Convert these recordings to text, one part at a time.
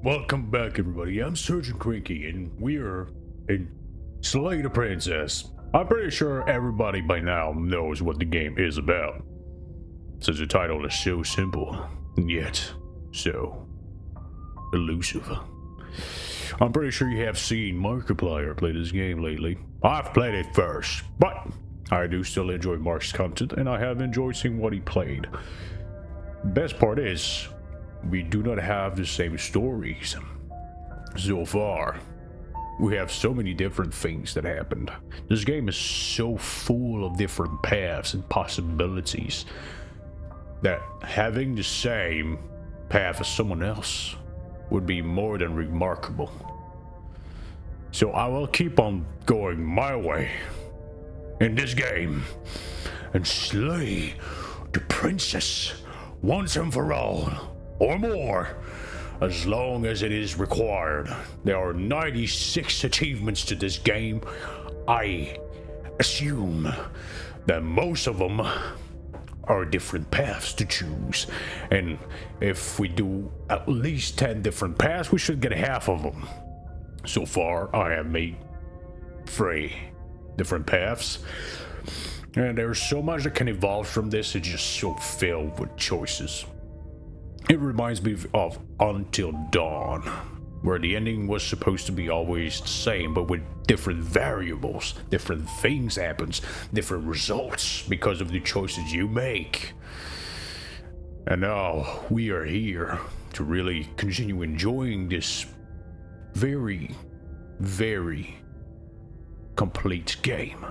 Welcome back, everybody. I'm Surgeon Cranky, and we are in Slay the Princess. I'm pretty sure everybody by now knows what the game is about, since the title is so simple, and yet so elusive. I'm pretty sure you have seen Markiplier play this game lately. I've played it first, but I do still enjoy Mark's content, and I have enjoyed seeing what he played. Best part is, we do not have the same stories. So far, we have so many different things that happened. This game is so full of different paths and possibilities that having the same path as someone else would be more than remarkable. So I will keep on going my way in this game and slay the princess once and for all. Or more, as long as it is required. There are 96 achievements to this game. I assume that most of them are different paths to choose. And if we do at least 10 different paths, we should get half of them. So far, I have made 3 different paths. And there's so much that can evolve from this, it's just so filled with choices. It reminds me of Until Dawn, where the ending was supposed to be always the same, but with different variables, different things happens, different results because of the choices you make. And now we are here to really continue enjoying this very, very complete game.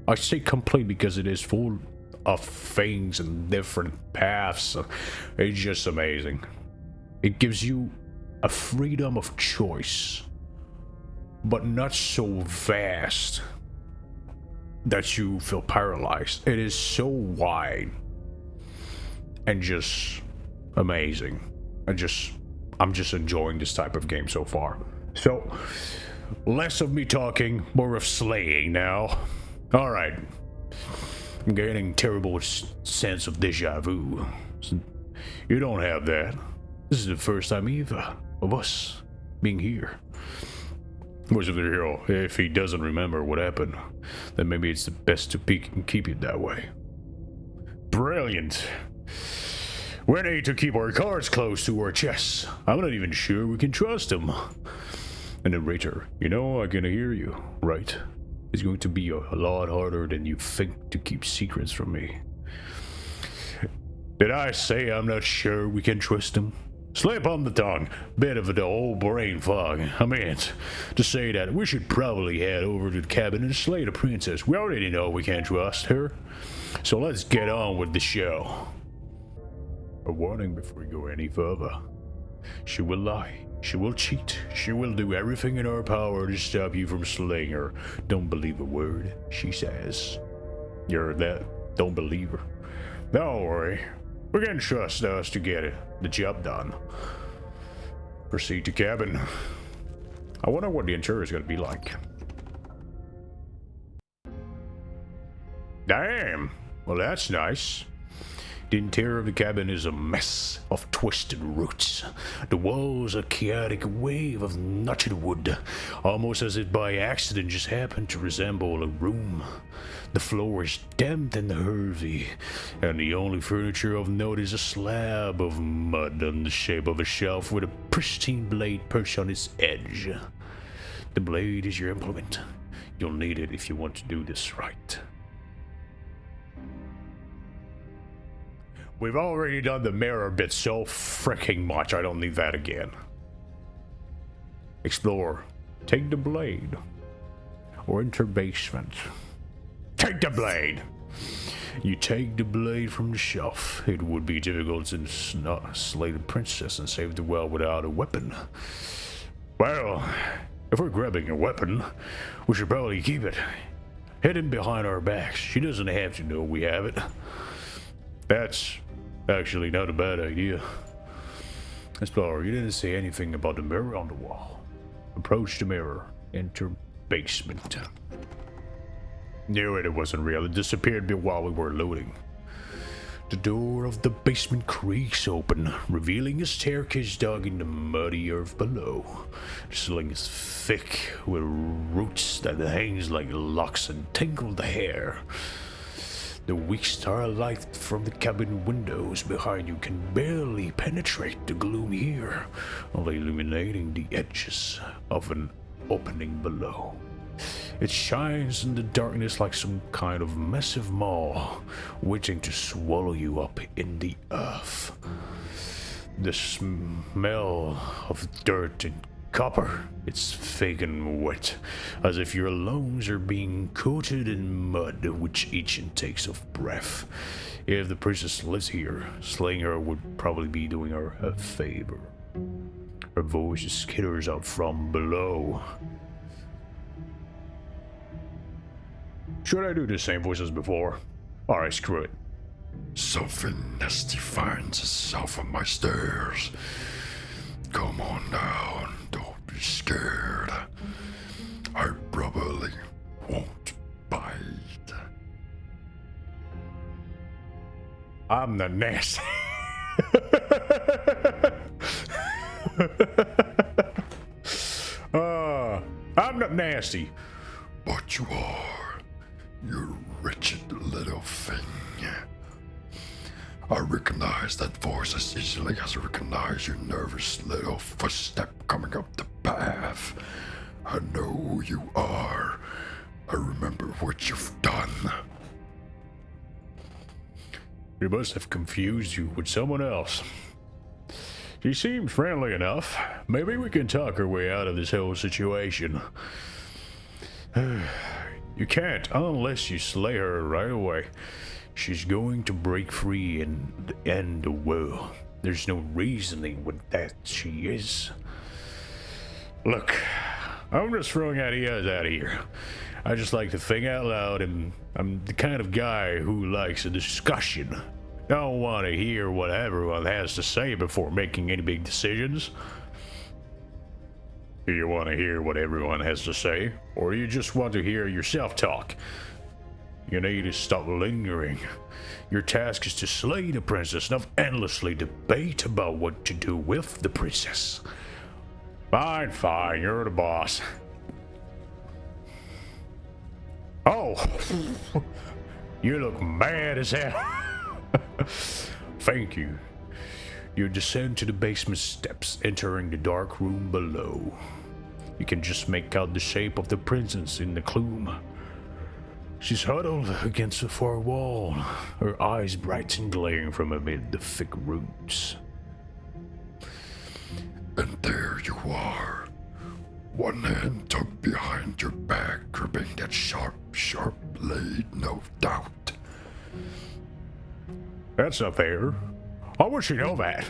I say complete because it is full of things and different paths. It's just amazing. It gives you a freedom of choice, but not so vast that you feel paralyzed. It is so wide and just amazing. I'm just enjoying this type of game so far. So less of me talking, more of slaying now. All right. I'm getting terrible sense of deja vu. You don't have that. This is the first time either of us being here. Where's the hero? If he doesn't remember what happened, then maybe it's the best to peek and keep it that way. Brilliant. We need to keep our cards close to our chests. I'm not even sure we can trust him. And then Rachel, I can hear you, right? It's going to be a lot harder than you think to keep secrets from me. Did I say I'm not sure we can trust him? Slip on the tongue. Bit of the old brain fog. I meant to say that we should probably head over to the cabin and slay the princess. We already know we can't trust her. So let's get on with the show. A warning before we go any further. She will lie. She will cheat. She will do everything in her power to stop you from slaying her. Don't believe a word she says. You heard that? Don't believe her. Don't worry. We can trust us to get the job done. Proceed to cabin. I wonder what the interior is going to be like. Damn. Well, that's nice. The interior of the cabin is a mess of twisted roots. The walls a chaotic wave of knotted wood, almost as if by accident just happened to resemble a room. The floor is damp and heavy, and the only furniture of note is a slab of mud in the shape of a shelf with a pristine blade perched on its edge. The blade is your implement. You'll need it if you want to do this right. We've already done the mirror bit so freaking much, I don't need that again. Explore. Take the blade. Or enter basement. Take the blade! You take the blade from the shelf. It would be difficult to slay the princess and save the world without a weapon. Well, if we're grabbing a weapon, we should probably keep it hidden behind our backs. She doesn't have to know we have it. That's actually not a bad idea. Explorer, you didn't say anything about the mirror on the wall. Approach the mirror. Enter basement. Knew it wasn't real. It disappeared while we were looting. The door of the basement creaks open, revealing a staircase dug in the muddy earth below. The ceiling is thick with roots that hangs like locks and tangle the hair. The weak starlight from the cabin windows behind you can barely penetrate the gloom here, only illuminating the edges of an opening below. It shines in the darkness like some kind of massive maw, waiting to swallow you up in the earth. The smell of dirt and copper, it's thick and wet, as if your lungs are being coated in mud with each intake of breath. If the princess lives here, slaying her would probably be doing her a favor. Her voice skitters up from below. Should I do the same voice as before? Alright, screw it. Something nasty finds itself on my stairs. Come on down, don't be scared. I probably won't bite. I'm the nasty. I'm not nasty. But you are. You wretched little thing. I recognize that voice as easily as I recognize your nervous little footstep coming up the path. I know who you are. I remember what you've done. She must have confused you with someone else. She seems friendly enough. Maybe we can talk our way out of this whole situation. You can't unless you slay her right away. She's going to break free and end the world. There's no reasoning with that. She is. Look, I'm just throwing ideas out here. I just like to think out loud, and I'm the kind of guy who likes a discussion. I don't want to hear what everyone has to say before making any big decisions. Do you want to hear what everyone has to say, or do you just want to hear yourself talk? You need to stop lingering. Your task is to slay the princess, not endlessly debate about what to do with the princess. Fine, fine, you're the boss. Oh, you look mad as hell. Thank you. You descend to the basement steps, entering the dark room below. You can just make out the shape of the princess in the gloom. She's huddled against the far wall, her eyes bright and glaring from amid the thick roots. And there you are. One hand tucked behind your back, gripping that sharp blade, no doubt. That's not fair. How would she know that?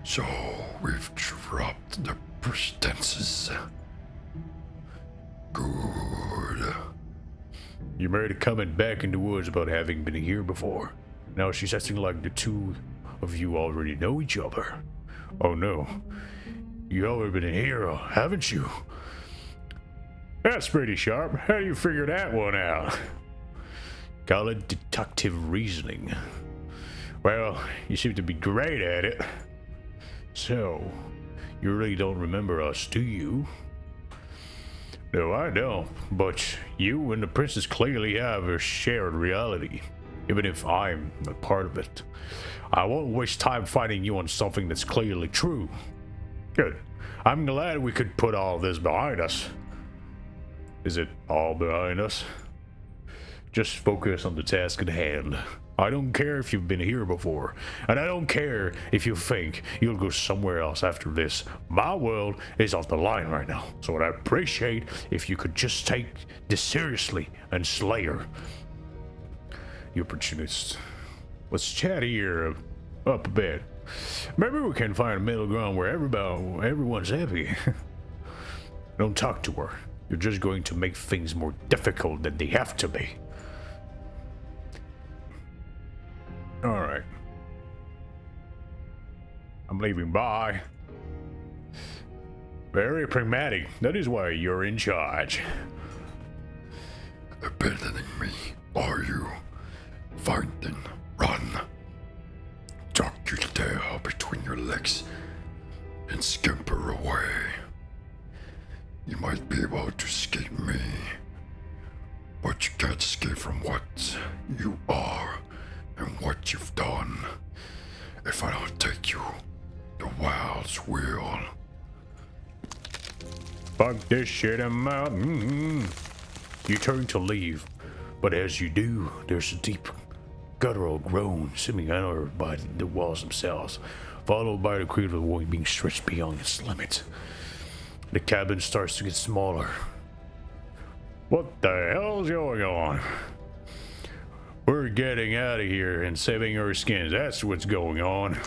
So we've dropped the pretenses. Good. You made a comment back in the woods about having been here before. Now she's acting like the two of you already know each other. Oh no. You already been a hero, haven't you? That's pretty sharp. How do you figure that one out? Call it deductive reasoning. Well, you seem to be great at it. So, you really don't remember us, do you? No, I don't, but you and the princess clearly have a shared reality, even if I'm a part of it. I won't waste time fighting you on something that's clearly true. Good. I'm glad we could put all this behind us. Is it all behind us? Just focus on the task at hand. I don't care if you've been here before, and I don't care if you think you'll go somewhere else after this. My world is on the line right now, so I'd appreciate if you could just take this seriously and slay her. You opportunist. Let's chat here up a bit. Maybe we can find a middle ground where everyone's happy. Don't talk to her. You're just going to make things more difficult than they have to be. Alright. I'm leaving. Bye. Very pragmatic. That is why you're in charge. Abandoning me, are you? Finding and scamper away. You might be able to escape me, but you can't escape from what you are and what you've done. If I don't take you, the wilds will. Fuck this shit, I'm out. You turn to leave, but as you do, there's a deep guttural groan seeming uttered by the walls themselves, followed by the creak of the void being stretched beyond its limit. The cabin starts to get smaller. What the hell's going on? We're getting out of here and saving our skins. That's what's going on.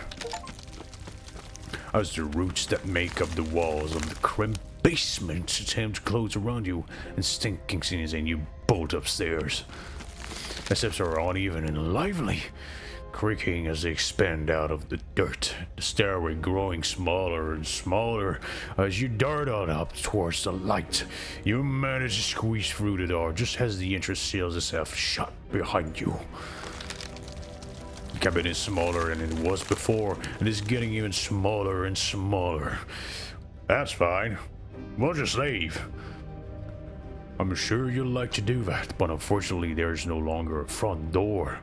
As the roots that make up the walls of the cramped basement attempt to close around you and stinking scenes, and you bolt upstairs. The steps are uneven and lively, creaking as they expand out of the dirt, the stairway growing smaller and smaller as you dart on up towards the light. You manage to squeeze through the door just as the entrance seals itself shut behind you. The cabin is smaller than it was before, and is getting even smaller and smaller. That's fine. We'll just leave. I'm sure you'd like to do that, but unfortunately there's no longer a front door.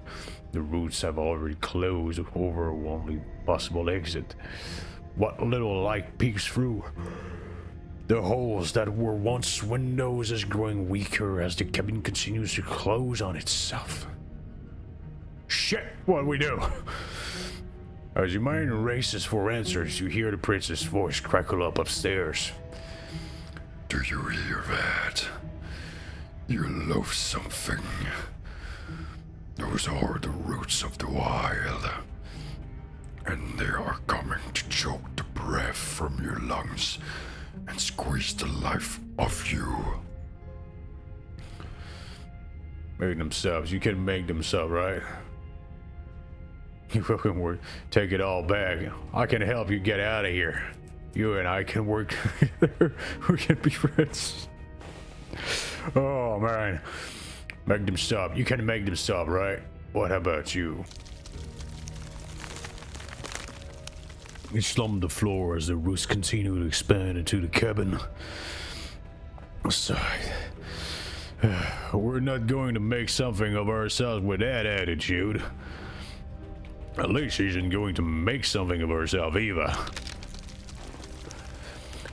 The roots have already closed over our only possible exit. What little light peeks through the holes that were once windows is growing weaker as the cabin continues to close on itself. Shit, what do we do? As your mind races for answers, you hear the prince's voice crackle up upstairs. Do you hear that? You love something. Those are the roots of the wild, and they are coming to choke the breath from your lungs and squeeze the life of you. Make themselves. You can make themselves, right? You fucking work. Take it all back. I can help you get out of here. You and I can work together. We can be friends. Oh man. Make them stop. You can make them stop, right? What about you? You slump the floor as the roots continue to expand into the cabin. Sigh. We're not going to make something of ourselves with that attitude. At least she isn't going to make something of herself either.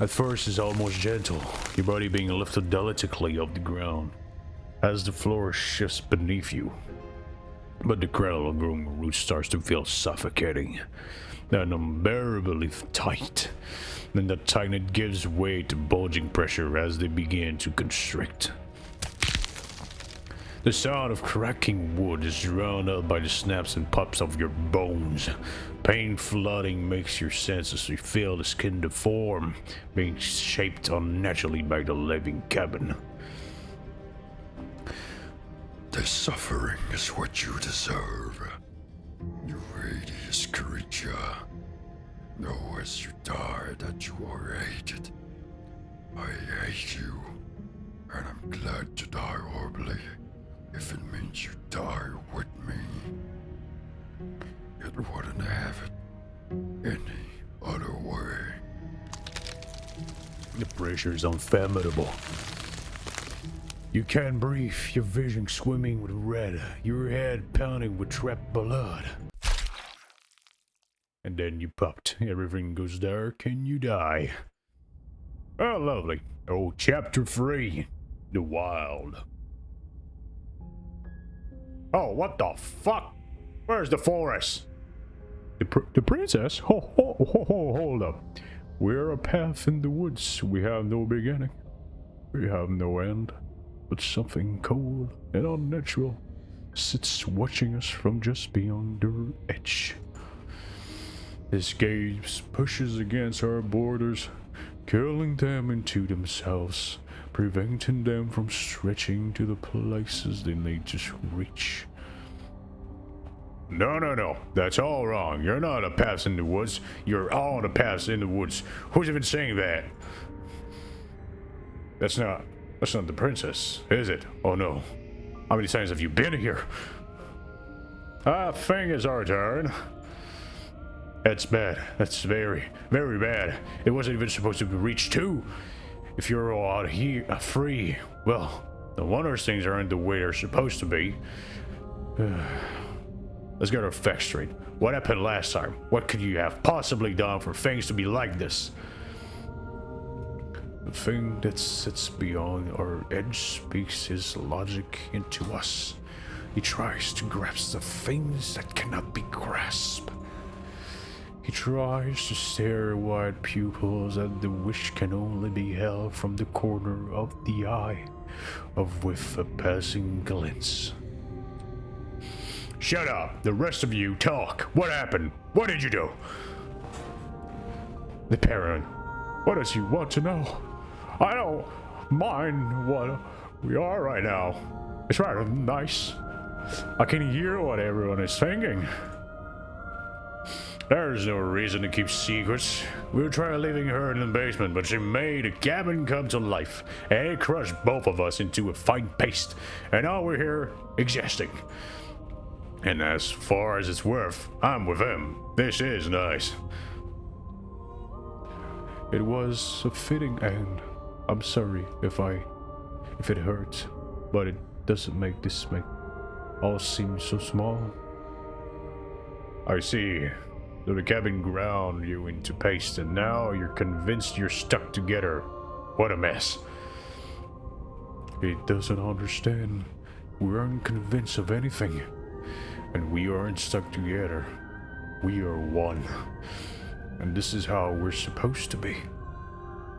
At first it's almost gentle, your body being lifted delicately off the ground as the floor shifts beneath you. But the cradle of growing roots starts to feel suffocating and unbearably tight. Then the tightness gives way to bulging pressure as they begin to constrict. The sound of cracking wood is drowned out by the snaps and pops of your bones. Pain flooding makes your senses feel the skin deform, being shaped unnaturally by the living cabin. The suffering is what you deserve, you hideous creature. Know as you die that you are hated. I hate you, and I'm glad to die horribly. If it means you die with me, it wouldn't have it any other way. The pressure is unfathomable. You can't breathe, your vision swimming with red, your head pounding with trapped blood. And then you popped, everything goes dark and you die. Oh, lovely. Oh, chapter 3, The Wild. Oh, what the fuck? Where's the forest? The princess? Hold up. We're a path in the woods. We have no beginning. We have no end. But something cold and unnatural sits watching us from just beyond the edge. This gaze pushes against our borders, curling them into themselves, preventing them from stretching to the places they need to reach. No. That's all wrong. You're not a path in the woods. You're all the paths in the woods. Who's even saying that? That's not the princess, is it? Oh no. How many times have you been here? I think it's our turn. That's bad. That's very, very bad. It wasn't even supposed to be reached too. If you're all out here free, well, no wonder things aren't the way they're supposed to be. Let's get our facts straight. What happened last time? What could you have possibly done for things to be like this? The thing that sits beyond our edge speaks his logic into us. He tries to grasp the things that cannot be grasped. He tries to stare wide pupils at the which can only be held from the corner of the eye, of with a passing glance. Shut up! The rest of you talk! What happened? What did you do? The parent. What does he want to know? I don't mind what we are right now. It's rather nice. I can hear what everyone is thinking. There's no reason to keep secrets. We were trying leaving her in the basement, but she made a cabin come to life, and it crushed both of us into a fine paste. And now we're here existing. And as far as it's worth, I'm with him. This is nice. It was a fitting end. I'm sorry if it hurts, but it doesn't make this all seem so small. I see. So the cabin ground you into paste, and now you're convinced you're stuck together. What a mess. He doesn't understand. We aren't convinced of anything, and we aren't stuck together. We are one, and this is how we're supposed to be.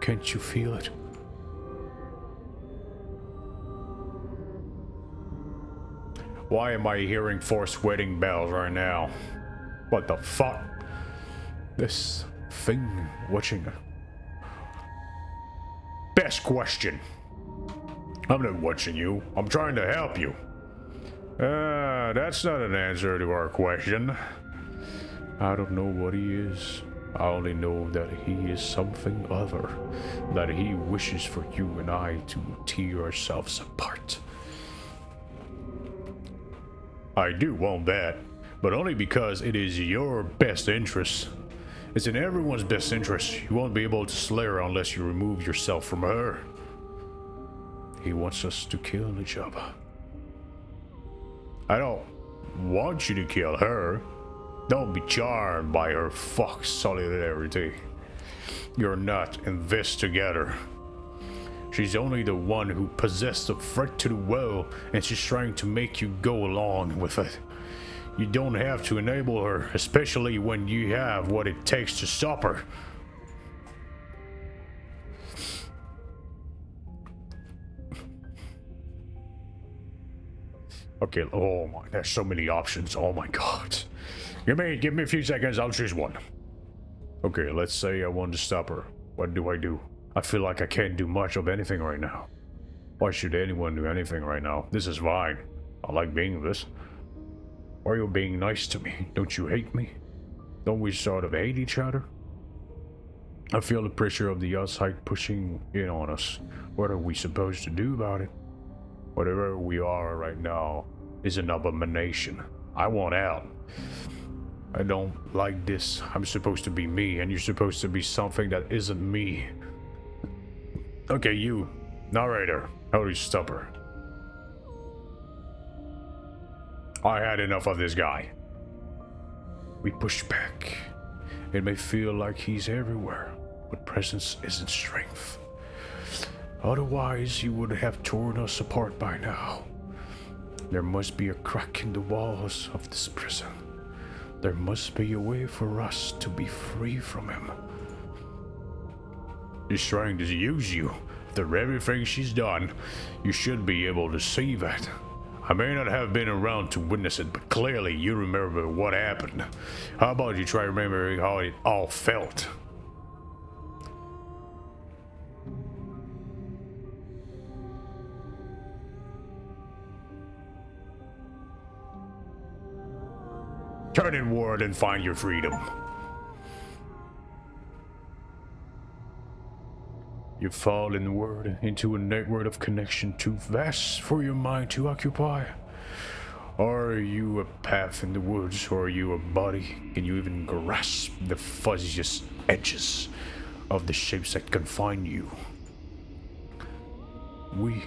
Can't you feel it? Why am I hearing forced wedding bells right now? What the fuck? This thing watching. Best question. I'm not watching you. I'm trying to help you. That's not an answer to our question. I don't know what he is. I only know that he is something other. That he wishes for you and I to tear ourselves apart. I do want that, but only because it is your best interest. It's in everyone's best interest. You won't be able to slay her unless you remove yourself from her. He wants us to kill each other. I don't want you to kill her. Don't be charmed by her fuck solidarity. You're not in this together. She's only the one who possessed the threat to the will, and she's trying to make you go along with it. You don't have to enable her, especially when you have what it takes to stop her. Okay, oh my, there's so many options. Oh my god. Give me a few seconds, I'll choose one. Okay, let's say I want to stop her. What do? I feel like I can't do much of anything right now. Why should anyone do anything right now? This is fine. I like being this. Why are you being nice to me? Don't you hate me? Don't we sort of hate each other? I feel the pressure of the outside pushing in on us. What are we supposed to do about it? Whatever we are right now is an abomination. I want out. I don't like this. I'm supposed to be me, and you're supposed to be something that isn't me. Okay, you, narrator, how do you stop her? I had enough of this guy. We push back. It may feel like he's everywhere, but presence isn't strength. Otherwise, he would have torn us apart by now. There must be a crack in the walls of this prison. There must be a way for us to be free from him. She's trying to use you. After everything she's done, you should be able to see that. I may not have been around to witness it, but clearly you remember what happened. How about you try remembering how it all felt? Turn inward and find your freedom. You fall inward into a network of connection too vast for your mind to occupy. Are you a path in the woods, or are you a body? Can you even grasp the fuzziest edges of the shapes that confine you? We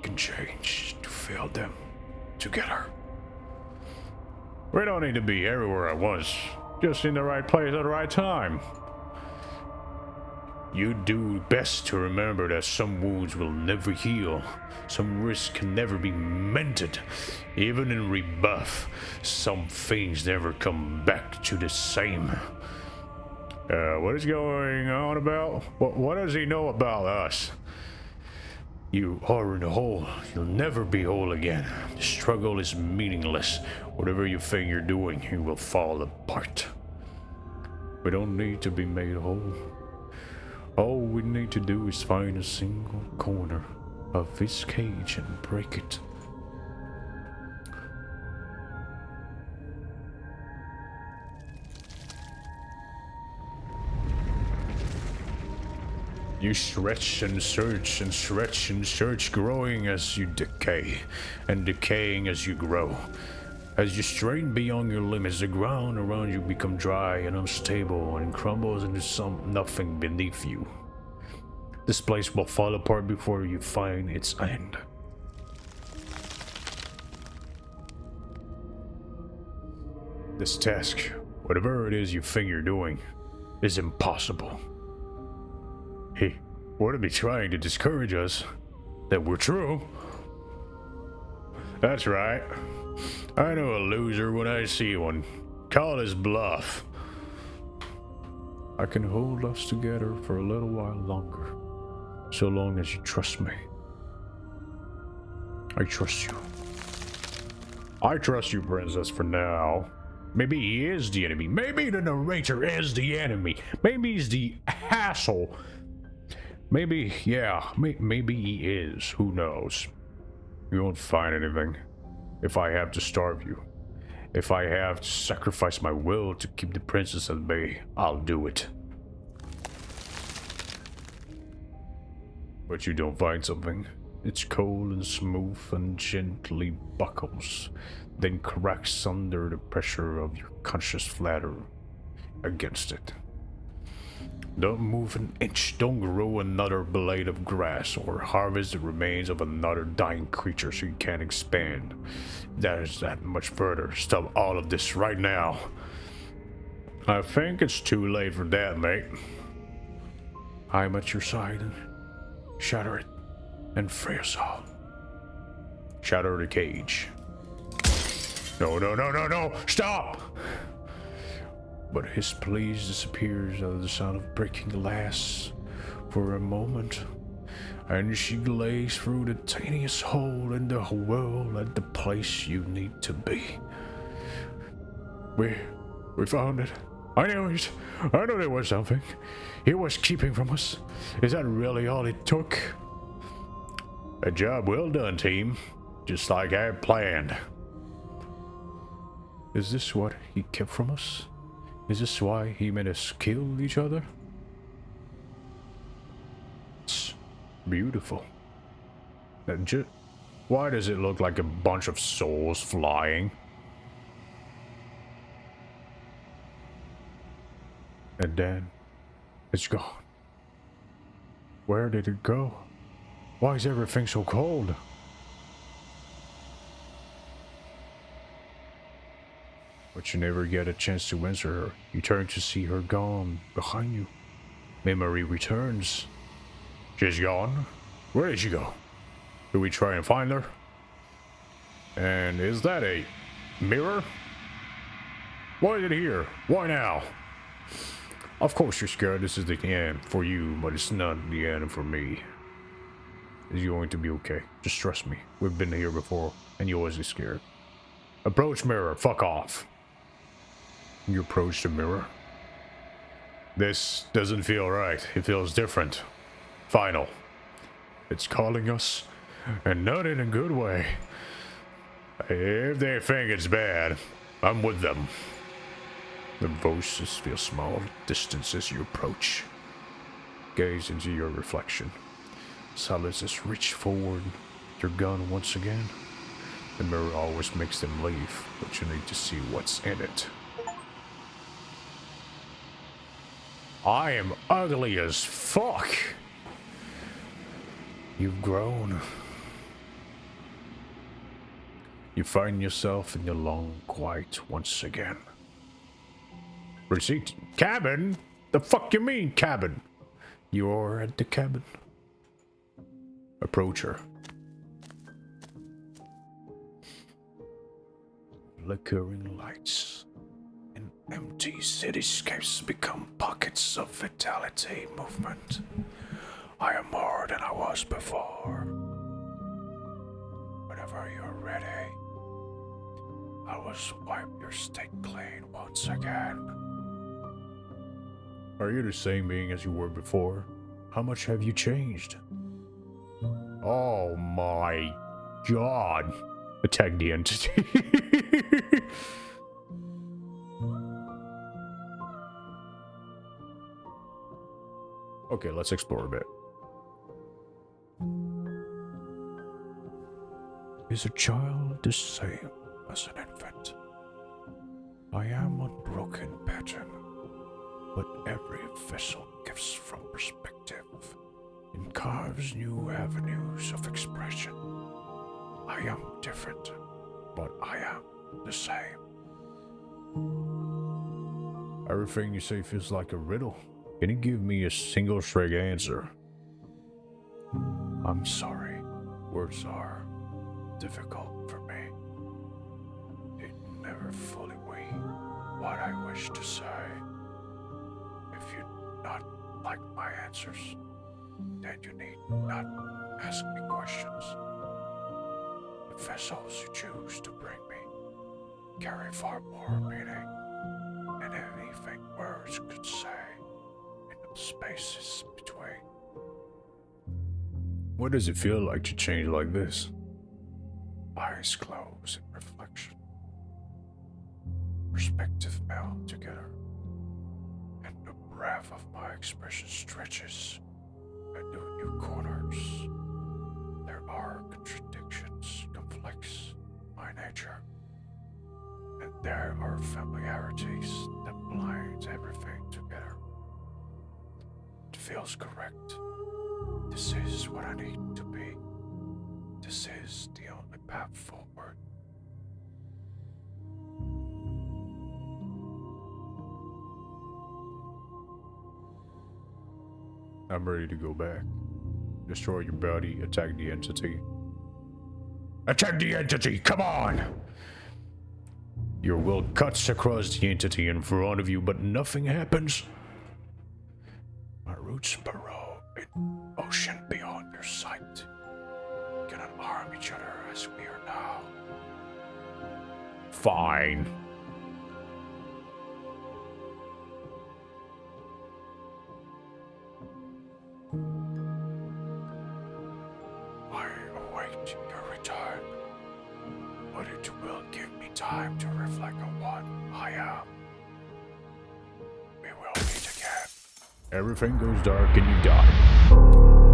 can change to feel them together. We don't need to be everywhere at once, just in the right place at the right time. You do best to remember that some wounds will never heal, some risks can never be mended. Even in rebuff, some things never come back to the same. What is going on about? What does he know about us? You are in a hole. You'll never be whole again. The struggle is meaningless. Whatever you think you're doing, you will fall apart. We don't need to be made whole. All we need to do is find a single corner of this cage and break it. You stretch and search and stretch and search, growing as you decay, and decaying as you grow. As you strain beyond your limits, the ground around you becomes dry and unstable and crumbles into nothing beneath you. This place will fall apart before you find its end. This task, whatever it is you think you're doing, is impossible. He wouldn't be trying to discourage us. That we're true. That's right. I know a loser when I see one. Call his bluff. I can hold us together for a little while longer. So long as you trust me. I trust you. I trust you, princess, for now. Maybe he is the enemy. Maybe the narrator is the enemy. Maybe he's the asshole. Maybe, yeah, maybe he is. Who knows? You won't find anything. If I have to starve you, if I have to sacrifice my will to keep the princess at bay, I'll do it. But you don't find something. It's cold and smooth and gently buckles, then cracks under the pressure of your conscious flatter against it. Don't move an inch, don't grow another blade of grass, or harvest the remains of another dying creature so you can't expand. That is that much further. Stop all of this right now. I think it's too late for that, mate. I'm at your side. Shatter it and free us all. Shatter the cage. No, no, no, no, no! Stop! But his pleas disappears at the sound of breaking glass for a moment, and she glares through the tiniest hole in the world at the place you need to be. We found it. I knew it. I knew there was something he was keeping from us. Is that really all it took? A job well done, team. Just like I had planned. Is this what he kept from us? Is this why he made us kill each other? It's beautiful. Why does it look like a bunch of souls flying? And then it's gone. Where did it go? Why is everything so cold? But you never get a chance to answer her. You turn to see her gone behind you. Memory returns. She's gone? Where did she go? Do we try and find her? And is that a mirror? Why is it here? Why now? Of course you're scared this is the end for you, but it's not the end for me. It's going to be okay. Just trust me. We've been here before, and you always get scared. Approach mirror. Fuck off. You approach the mirror. This doesn't feel right. It feels different. Final. It's calling us, and not in a good way. If they think it's bad, I'm with them. The voices feel small, distant as you approach. Gaze into your reflection. Silences reach forward, your gun once again. The mirror always makes them leave, but you need to see what's in it. I am ugly as fuck. You've grown. You find yourself in your long quiet once again. Receipt. Cabin? The fuck you mean, cabin? You're at the cabin. Approach her. Flickering lights and empty cityscapes become pockets of vitality movement. I am more than I was before. Whenever you're ready, I will wipe your state clean once again. Are you the same being as you were before? How much have you changed? Oh my god. Attack the entity. Okay, let's explore a bit. Is a child the same as an infant? I am unbroken pattern, but every vessel gives from perspective and carves new avenues of expression. I am different, but I am the same. Everything you say feels like a riddle. Can you give me a single straight answer? I'm sorry. Words are difficult for me. They never fully weigh what I wish to say. If you do not like my answers, then you need not ask me questions. The vessels you choose to bring me carry far more meaning than anything words could say in the spaces between. What does it feel like to change like this? Eyes close in reflection. Perspective meld together. And the breadth of my expression stretches into new corners. There are contradictions, conflicts in my nature. And there are familiarities that blind everything together. It feels correct. This is what I need to be. This is the only path forward. I'm ready to go back. Destroy your body, attack the entity. Attack the entity, come on! Your will cuts across the entity in front of you, but nothing happens. My roots burrow in ocean beyond your sight. We cannot harm each other as we are now. Fine. I await your return, but it will give me time to reflect on what I am. We will meet again. Everything goes dark and you die.